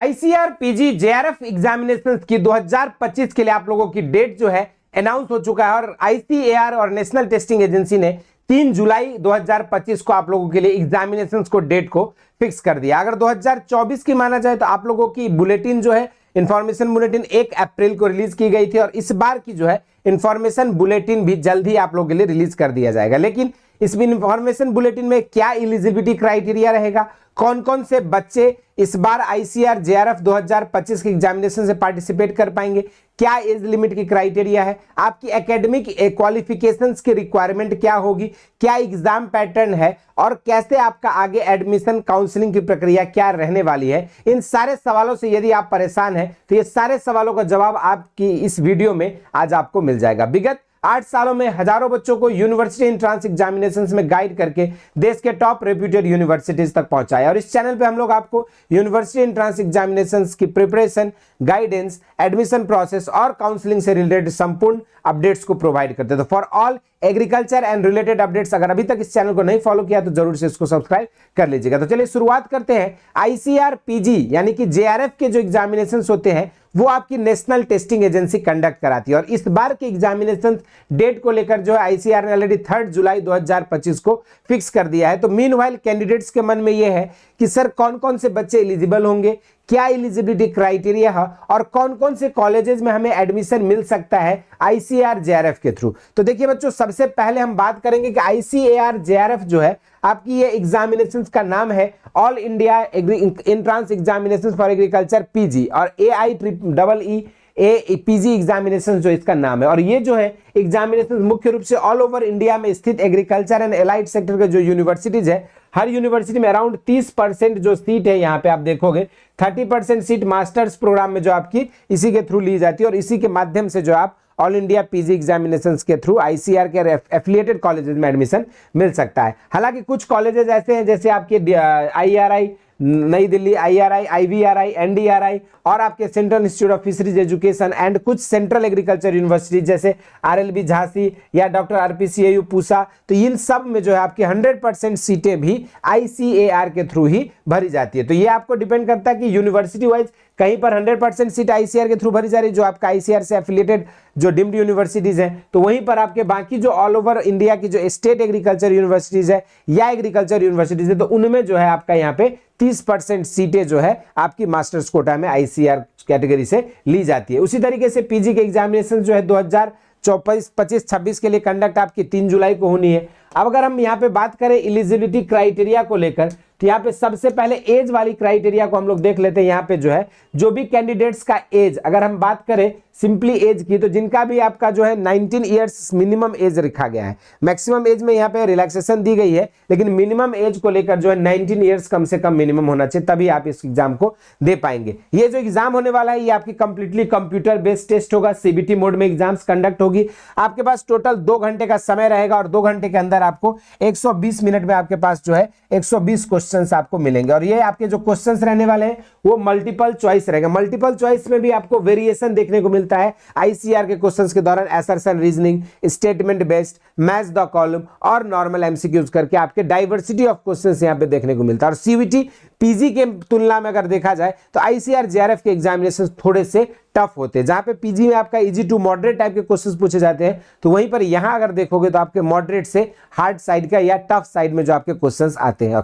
ICR PG JRF examination की 2025 के लिए आप लोगों की डेट जो है अनाउंस हो चुका है और आईसीएआर और नेशनल टेस्टिंग एजेंसी ने 3 जुलाई 2025 को आप लोगों के लिए एग्जामिनेशंस को डेट को फिक्स कर दिया। अगर 2024 की माना जाए तो आप लोगों की बुलेटिन जो है इंफॉर्मेशन बुलेटिन 1 अप्रैल को रिलीज की गई थी और इस बार की जो है इंफॉर्मेशन बुलेटिन भी जल्द ही आप लोगों के लिए रिलीज कर दिया जाएगा। लेकिन इस इंफॉर्मेशन बुलेटिन में क्या एलिजिबिलिटी क्राइटेरिया रहेगा, कौन कौन से बच्चे इस बार आईसीआर जेआरएफ 2025 के एग्जामिनेशन से पार्टिसिपेट कर पाएंगे, क्या एज लिमिट की क्राइटेरिया है, आपकी एकेडमिक क्वालिफिकेशंस की रिक्वायरमेंट क्या होगी, क्या एग्जाम पैटर्न है और कैसे आपका आगे एडमिशन काउंसलिंग की प्रक्रिया क्या रहने वाली है। इन सारे सवालों से यदि आप परेशान हैं तो ये सारे सवालों का जवाब आपकी इस वीडियो में आज आपको मिल जाएगा। विगत 8 सालों में हजारों बच्चों को यूनिवर्सिटी एंट्रेंस एग्जामिनेशंस में गाइड करके देश के टॉप रेप्यूटेड यूनिवर्सिटीज तक पहुंचाया और इस चैनल पे हम लोग आपको यूनिवर्सिटी एंट्रेंस एग्जामिनेशंस की प्रिपरेशन, गाइडेंस, एडमिशन प्रोसेस और काउंसलिंग से रिलेटेड संपूर्ण अपडेट्स को प्रोवाइड करते हैं। तो for all agriculture and related updates अगर अभी तक इस चैनल को नहीं फॉलो किया तो जरूर से इसको सब्सक्राइब कर लीजिएगा। तो चलिए शुरुआत करते हैं। आईसीआर पीजी यानी कि जेआरएफ के जो एग्जामिनेशंस होते हैं वो आपकी नेशनल टेस्टिंग एजेंसी कंडक्ट कराती है और इस बार के एग्जामिनेशन डेट को लेकर जो है आईसीआर ने ऑलरेडी 3 जुलाई 2025 को फिक्स कर दिया है। तो मीनवाइल कैंडिडेट्स के मन में ये है कि सर कौन कौन से बच्चे एलिजिबल होंगे, क्या एलिजिबिलिटी क्राइटेरिया है और कौन कौन से कॉलेजेस में हमें एडमिशन मिल सकता है आईसीआर जेआरएफ के थ्रू। तो देखिए बच्चों, सबसे पहले हम बात करेंगे कि आईसीएआर जेआरएफ जो है आपकी ये एग्जामिनेशंस का नाम है all India entrance examinations for agriculture PG और AIEEE पीजी एग्जामिनेशन जो इसका नाम है। और ये जो है एग्जामिनेशन मुख्य रूप से ऑल ओवर इंडिया में स्थित एग्रीकल्चर एंड एलाइड सेक्टर के जो यूनिवर्सिटीज है, हर यूनिवर्सिटी में अराउंड 30% जो सीट है, यहाँ पे आप देखोगे 30% सीट मास्टर्स प्रोग्राम में जो आपकी इसी के थ्रू ली जाती है और इसी के माध्यम से जो आप ऑल इंडिया पीजी एग्जामिनेशंस के थ्रू आईसीआर के एफिलिएटेड कॉलेजेस में एडमिशन मिल सकता है। हालांकि कुछ कॉलेजेस ऐसे हैं जैसे आपके आईआरआई नई दिल्ली, आईआरआई, आईवीआरआई, एनडीआरआई और आपके central institute of fisheries education and कुछ सेंट्रल एग्रीकल्चर यूनिवर्सिटी जैसे आरएलबी झांसी या डॉक्टर आरपीसीएयू पूसा, तो इन सब में जो है आपकी 100% सीटें भी आईसीएआर के थ्रू ही भरी जाती है। तो ये आपको डिपेंड करता है कि यूनिवर्सिटी वाइज कहीं पर 100% सीट आईसीआर के थ्रू भरी जा रही है जो आपका आईसीआर से एफिलिएटेड जो डीम्ड यूनिवर्सिटीज हैं, तो वहीं पर आपके बाकी जो ऑल ओवर इंडिया की जो स्टेट एग्रीकल्चर यूनिवर्सिटीज है या एग्रीकल्चर यूनिवर्सिटीज है तो उनमें जो है आपका यहाँ पे 30% सीटें जो है आपकी मास्टर्स कोटा में आईसीआर कैटेगरी से ली जाती है। उसी तरीके से पीजी के एग्जामिनेशन जो है 2024, 25, 26 के लिए कंडक्ट आपकी 3 जुलाई को होनी है। अब अगर हम यहाँ पे बात करें एलिजिबिलिटी क्राइटेरिया को लेकर तो यहाँ पे सबसे पहले एज वाली क्राइटेरिया को हम लोग देख लेते हैं। यहाँ पे जो है जो भी कैंडिडेट्स का एज, अगर हम बात करें सिंपली एज की, तो जिनका भी आपका जो है 19 ईयर्स मिनिमम एज रखा गया है। मैक्सिमम एज में यहाँ पे रिलैक्सेशन दी गई है लेकिन मिनिमम एज को लेकर जो है 19 ईयर्स कम से कम मिनिमम होना चाहिए, तभी आप इस एग्जाम को दे पाएंगे। ये जो एग्जाम होने वाला है ये आपकी कंप्लीटली कंप्यूटर बेस्ड टेस्ट होगा, सीबीटी मोड में एग्जाम्स कंडक्ट होगी। आपके पास टोटल 2 घंटे का समय रहेगा और 2 घंटे के अंदर आपको 120 मिनट में आपके पास जो है 120 क्वेश्चंस आपको मिलेंगे और ये आपके जो क्वेश्चंस रहने वाले हैं वो मल्टीपल चॉइस रहेगा। मल्टीपल चॉइस में भी आपको वेरिएशन देखने को मिलता है आईसीआर के क्वेश्चंस के दौरान, assertion reasoning, statement based, match the column और नॉर्मल एमसीक्यूज करके आपके डाइवर्सिटी ऑफ क्वेश्चंस यहां पे देखने को मिलता है। और सीवीटी पीजी के तुलना में अगर देखा जाए तो आईसीआर जेआरएफ के एग्जामिनेशन थोड़े से टफ होते हैं। जहां पे पीजी में आपका इजी टू मॉडरेट टाइप के क्वेश्चंस पूछे जाते हैं तो वहीं पर यहां अगर देखोगे तो आपके मॉडरेट से हार्ड साइड का या टफ साइड में जो आपके क्वेश्चंस आते हैं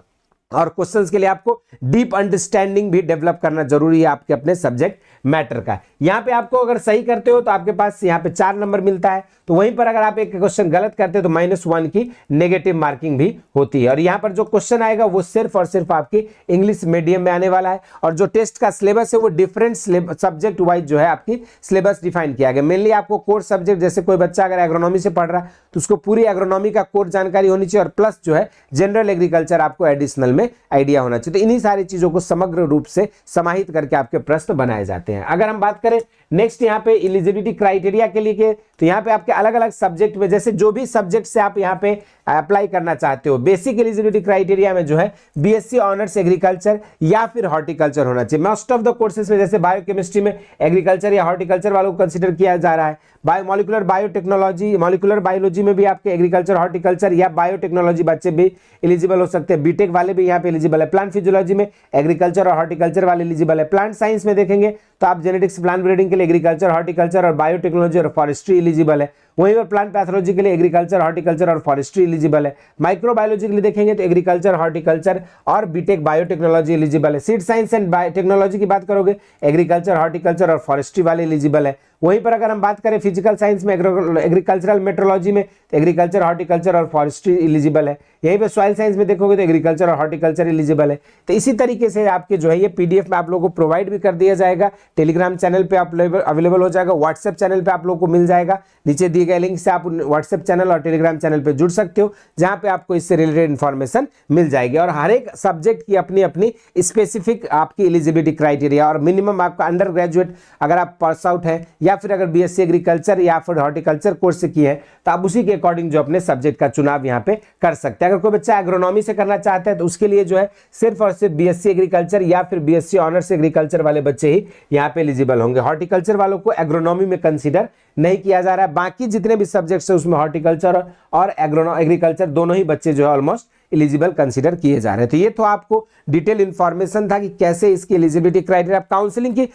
और क्वेश्चंस के लिए आपको डीप अंडरस्टैंडिंग भी डेवलप करना जरूरी है आपके अपने सब्जेक्ट मैटर का। यहां पे आपको अगर सही करते हो तो आपके पास यहां पे 4 नंबर मिलता है, तो वहीं पर अगर आप एक क्वेश्चन गलत करते हो तो -1 की नेगेटिव मार्किंग भी होती है। और यहां पर जो क्वेश्चन आएगा वो सिर्फ और सिर्फ आपकी इंग्लिश मीडियम में आने वाला है और जो टेस्ट का सिलेबस है वो डिफरेंट सब्जेक्ट वाइज जो है आपकी सिलेबस डिफाइन किया गया। मेनली आपको कोर सब्जेक्ट, जैसे कोई बच्चा अगर एग्रोनॉमी से पढ़ रहा है तो उसको पूरी एग्रोनॉमी का कोर जानकारी होनी चाहिए और प्लस जो है जनरल एग्रीकल्चर आपको एडिशनल में आइडिया होना चाहिए। तो इन्हीं सारी चीजों को समग्र रूप से समाहित करके आपके प्रश्न बनाए जाते हैं। अगर हम बात करें नेक्स्ट यहाँ पे एलिजिबिलिटी क्राइटेरिया के लिए तो यहाँ पे आपके अलग अलग सब्जेक्ट में, जैसे जो भी सब्जेक्ट से आप यहाँ पे अप्लाई करना चाहते हो। बेसिक एलिजिबिलिटी क्राइटेरिया में जो है बीएससी ऑनर्स एग्रीकल्चर या फिर हॉर्टिकल्चर होना चाहिए। मोस्ट ऑफ द कोर्सेज में जैसे बायोकेमिस्ट्री में एग्रीकल्चर या हॉर्टिकल्चर वालों को कंसीडर किया जा रहा है। बायोमोलिकुलर बायोटेक्नोलॉजी, मॉलिक्यूलर बायोलॉजी में भी आपके एग्रीकल्चर, हॉर्टिकल्चर या बायोटेक्नोलॉजी बच्चे भी एलिजिबल हो सकते हैं। बीटेक वाले भी यहाँ पे एलिजिबल है। प्लांट फिजियोलॉजी में एग्रीकल्चर और हॉर्टिकल्चर वाले एलिजिबल है। प्लांट साइंस में देखेंगे तो आप जेनेटिक्स, प्लांट ब्रीडिंग के लिए एग्रीकल्चर, हॉर्टिकल्चर और बायोटेक्नोलॉजी और फॉरेस्ट्री एलिजिबल है। वहीं पर प्लांट पैथोलॉजी के लिए एग्रीकल्चर, हॉर्टिकल्चर और फॉरेस्ट्री एलिजिबल है। माइक्रोबायोलॉजी के लिए देखेंगे तो एग्रीकल्चर, हॉर्टिकल्चर और बीटेक बायोटेक्नोलॉजी एलिजिबल है। सीड साइंस एंड टेक्नोलॉजी की बात करोगे एग्रीकल्चर, हॉर्टिकल्चर और फॉरेस्ट्री वाले एलिजिबल है। वहीं पर अगर हम बात करें फिजिकल साइंस में एग्रीकल्चरल मेट्रोलॉजी में तो एग्रीकल्चर, हॉर्टिकल्चर और फॉरेस्ट्री एलिजिबल है। यहीं पे सॉइल साइंस में देखोगे तो एग्रीकल्चर और हॉर्टिकल्चर एलिजिबल है। तो इसी तरीके से आपके जो है ये पीडीएफ में आप लोगों को प्रोवाइड भी कर दिया जाएगा। टेलीग्राम चैनल पे आप अवेलेबल हो जाएगा, व्हाट्सएप चैनल पे आप लोगों को मिल जाएगा। नीचे दिए गए लिंक से आप व्हाट्सएप चैनल और टेलीग्राम चैनल पे जुड़ सकते हो, जहां पे आपको इससे रिलेटेड इन्फॉर्मेशन मिल जाएगी। और हर एक सब्जेक्ट की अपनी अपनी स्पेसिफिक आपकी एलिजिबिलिटी क्राइटेरिया और मिनिमम आपका अंडर ग्रेजुएट अगर आप पास आउट है या फिर अगर बीएससी एग्रीकल्चर या फिर हॉर्टिकल्चर कोर्स से किए हैं तो आप उसी के अकॉर्डिंग जो अपने सब्जेक्ट का चुनाव यहाँ पे कर सकते हैं। अगर कोई बच्चा एग्रोनॉमी से करना चाहता है तो उसके लिए जो है सिर्फ और सिर्फ बीएससी एग्रीकल्चर या फिर बीएससी ऑनर्स एग्रीकल्चर वाले बच्चे ही यहाँ पे एलिजिबल होंगे। हॉर्टिकल्चर वालों को एग्रोनॉमी में कंसीडर नहीं किया जा रहा है। बाकी जितने भी सब्जेक्ट्स है उसमें हॉर्टिकल्चर और एग्रीकल्चर दोनों ही बच्चे जो है ऑलमोस्ट एलिजिबल कंसीडर किए जा रहे हैं। तो ये तो आपको डिटेल इंफॉर्मेशन था कि कैसे इसकी एलिजिबिलिटी क्राइटेरिया। काउंसलिंग की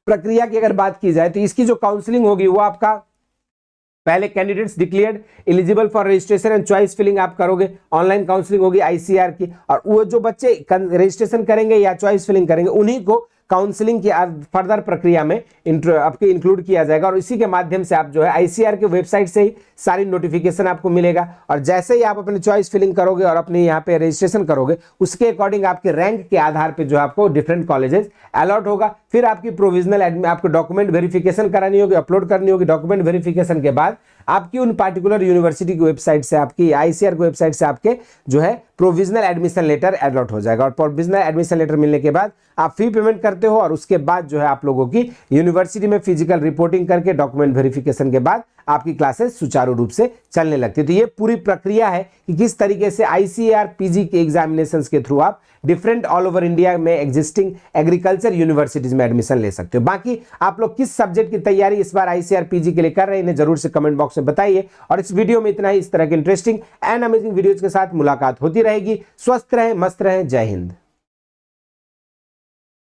प्रक्रिया की अगर बात की जाए तो इसकी जो काउंसलिंग होगी वो आपका पहले candidates declared eligible for registration and choice filling आप करोगे, ऑनलाइन काउंसलिंग होगी आईसीआर की, और वो जो बच्चे रजिस्ट्रेशन करेंगे या चॉइस फिलिंग करेंगे उन्हीं को काउंसलिंग की फर्दर प्रक्रिया में आपके इंक्लूड किया जाएगा। और इसी के माध्यम से आप जो है आईसीआर के वेबसाइट से ही सारी नोटिफिकेशन आपको मिलेगा। और जैसे ही आप अपनी चॉइस फिलिंग करोगे और अपने यहाँ पे रजिस्ट्रेशन करोगे उसके अकॉर्डिंग आपके रैंक के आधार पे जो आपको डिफरेंट कॉलेजेस अलॉट होगा। फिर आपकी प्रोविजनल आपको डॉक्यूमेंट वेरिफिकेशन करानी होगी, अपलोड करनी होगी। डॉक्यूमेंट वेरिफिकेशन के बाद आपकी उन पार्टिकुलर यूनिवर्सिटी की वेबसाइट से, आपकी आईसीआर की वेबसाइट से आपके जो है प्रोविजनल एडमिशन लेटर अलॉट हो जाएगा। और प्रोविजनल एडमिशन लेटर मिलने के बाद आप फी पेमेंट करते हो और उसके बाद जो है आप लोगों की यूनिवर्सिटी में फिजिकल रिपोर्टिंग करके डॉक्यूमेंट वेरिफिकेशन के बाद आपकी क्लासेस सुचारू रूप से चलने लगती है। तो ये पूरी प्रक्रिया है कि किस तरीके से आईसीआर पीजी के एग्जामिनेशंस के थ्रू आप डिफरेंट ऑल ओवर इंडिया में एग्जिस्टिंग एग्रीकल्चर यूनिवर्सिटीज में एडमिशन ले सकते हो। बाकी आप लोग किस सब्जेक्ट की तैयारी इस बार आईसीआर पीजी के लिए कर रहे हैं जरूर से कमेंट बॉक्स में बताइए। और इस वीडियो में इतना ही। इस तरह के इंटरेस्टिंग एंड अमेजिंग वीडियोज के साथ मुलाकात होती रहेगी। स्वस्थ रहें, मस्त रहें। जय हिंद।